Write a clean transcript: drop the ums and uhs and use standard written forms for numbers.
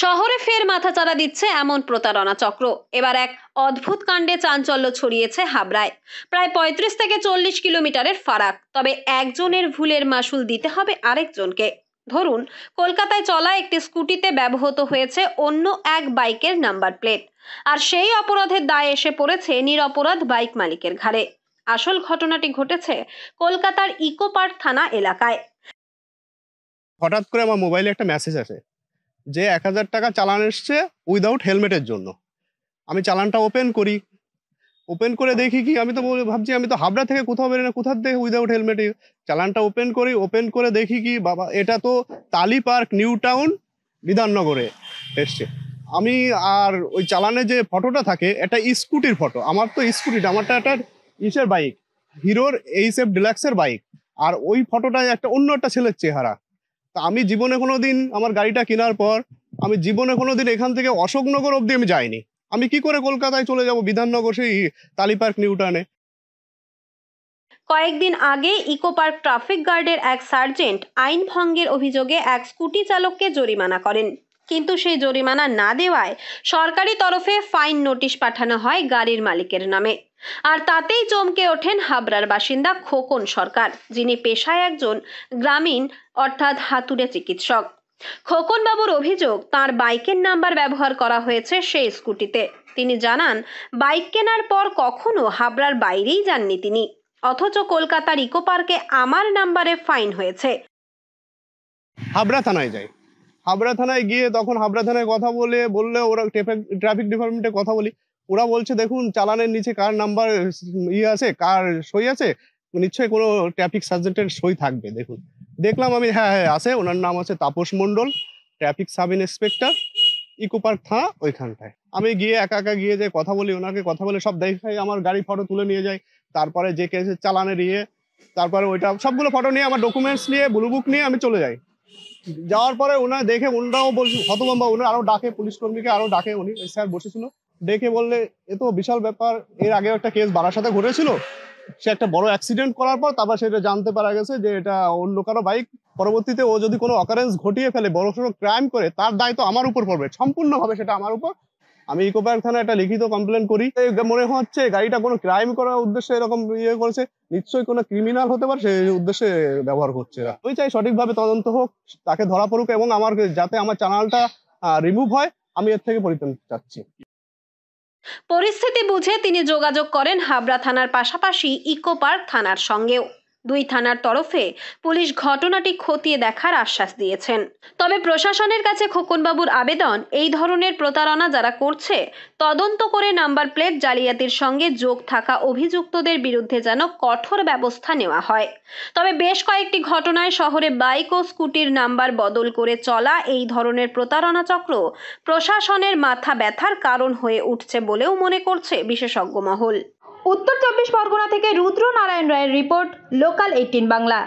শহরে ফের মাথাচাড়া দিচ্ছে এমন প্রতারণা চক্র। এবার এক অদ্ভুত কাণ্ডে চাঞ্চল্য ছড়িয়েছে হাবড়ায়। প্রায় 35 থেকে 40 কিলোমিটারের ফারাক, তবে একজনের ভুলের মাসুল দিতে হবে আরেকজনকে। ধরুন, কলকাতায় চলা একটি স্কুটিতে ব্যবহৃত হয়েছে অন্য এক বাইকের নাম্বার প্লেট, আর সেই অপরাধের দায় এসে পড়েছে নিরপরাধ বাইক মালিকের ঘাড়ে। আসল ঘটনাটি ঘটেছে কলকাতার ইকো পার্ক থানা এলাকায়। হঠাৎ করে আমার মোবাইলে একটা মেসেজ আসে যে 1000 টাকা চালান এসছে উইদাউট হেলমেটের জন্য। আমি চালানটা ওপেন করে দেখি কি, আমি তো ভাবছি আমি তো হাবড়া থেকে কোথাও বেরোই না, কোথা থেকে উইদাউট হেলমেটে চালানটা ওপেন করে দেখি কি, বাবা এটা তো তালি পার্ক নিউ টাউন বিধাননগরে এসছে। আমি আর ওই চালানে যে ফটোটা থাকে এটা স্কুটির ফটো। আমার তো স্কুটিটা, আমারটা একটা ইসের বাইক, হিরোর এইচএফ ডিলাক্সের বাইক, আর ওই ফটোটায় অন্য একটা ছেলের চেহারা। তা আমি জীবনে কোনোদিন, আমার গাড়িটা কেনার পর আমি জীবনে কোনোদিন এখান থেকে অশোকনগর অবধি আমি যাইনি। আমি কি করে কলকাতায় চলে যাব বিধাননগর সেই তালি পার্ক নিউ টাউনে? কয়েকদিন আগে ইকো পার্ক ট্রাফিক গার্ডের এক সার্জেন্ট আইন ভঙ্গের অভিযোগে এক স্কুটি চালককে জরিমানা করেন, কিন্তু সেই জরিমানা না দেওয়ায় সরকারি তরফে ফাইন নোটিশ পাঠানো হয় গাড়ির মালিকের নামে। আর তাতেই চমকে ওঠেন হাবড়ার বাসিন্দা খোকন সরকার, যিনি পেশায় একজন গ্রামীণ অর্থাৎ হাতুড়ে চিকিৎসক। খোকন বাবুর অভিযোগ, তার বাইকের নাম্বার ব্যবহার করা হয়েছে সেই স্কুটিতে। তিনি জানান, বাইক কেনার পর কখনো হাবড়ার বাইরেই যাননি তিনি, অথচ কলকাতার ইকো পার্কে আমার নাম্বারে ফাইন হয়েছে। হাবড়া থানায় যাই, হাবড়া থানায় গিয়ে তখন হাবড়া থানায় কথা বললে ওরা ট্রাফিক ডিপার্টমেন্টে কথা বলি, ওরা বলছে দেখুন চালানের নিচে কার নাম্বার আছে, কার সই আছে, নিশ্চয়ই কোনো ট্রাফিক সার্জেন্টের সই থাকবে। দেখলাম আমি, হ্যাঁ হ্যাঁ আছে, ওনার নাম আছে Tapas Mondal, traffic sub inspector, eco park থানা ওইখানটায়। আমি গিয়ে একা গিয়ে যে কথা বলি, ওনাকে কথা বলে সব দেখাই, আমার গাড়ি ফটো তুলে নিয়ে যাই। তারপরে যে কেসের চালানের তারপরে ওইটা সবগুলো ফটো নিয়ে, আমার ডকুমেন্টস নিয়ে, ব্লু বুক নিয়ে আমি চলে যাই। যাওয়ার পরে ওনারা দেখে, ওনারাও বলছে হতভম্বা, ওনারা আরো ডাকে, পুলিশ কর্মীকে আরো ডাকে, উনি স্যার বসেছিল, ডেকে বললে এ তো বিশাল ব্যাপার, এর আগে একটা কেস বারাসাতে ঘটেছিল, সে একটা বড় অ্যাক্সিডেন্ট করার পর তারপর সেটা জানতে পারা গেছে যে এটা অন্য কারো বাইক। পরবর্তীতে ও যদি কোনো অকারেন্স ঘটিয়ে ফেলে, বড়সড় ক্রাইম করে, তার দায় তো আমার উপর পড়বে, সম্পূর্ণভাবে সেটা আমার উপর। আমি ইকো পার্ক থানায় একটা লিখিত কমপ্লেন করি। মনে হচ্ছে গাড়িটা কোনো ক্রাইম করার উদ্দেশ্যে এরকম করেছে, নিশ্চয়ই কোনো ক্রিমিনাল হতে পারে, সেই উদ্দেশ্যে ব্যবহার করছে। আমি চাই সঠিকভাবে তদন্ত হোক, তাকে ধরা পড়ুক, এবং আমার যাতে আমার চ্যানেলটা রিমুভ হয়, আমি এর থেকে পরিত্রাণ চাচ্ছি। পরিস্থিতি বুঝে তিনি যোগাযোগ করেন হাবড়া থানার পাশাপাশি ইকো পার্ক থানার সঙ্গেও। দুই থানার তরফে পুলিশ ঘটনাটি খতিয়ে দেখার আশ্বাস দিয়েছেন। তবে প্রশাসনের কাছে খোকনবাবুর আবেদন, এই ধরনের প্রতারণা যারা করছে, তদন্ত করে নাম্বার প্লেট জালিয়াতির সঙ্গে যোগ থাকা অভিযুক্তদের বিরুদ্ধে যেন কঠোর ব্যবস্থা নেওয়া হয়। তবে বেশ কয়েকটি ঘটনায় শহরে বাইক ও স্কুটির নাম্বার বদল করে চলা এই ধরনের প্রতারণা চক্র প্রশাসনের মাথা ব্যথার কারণ হয়ে উঠছে বলেও মনে করছে বিশেষজ্ঞ মহল। উত্তর 24 পরগনা থেকে রুদ্র নারায়ণ রায়ের রিপোর্ট, লোকাল 18 বাংলা।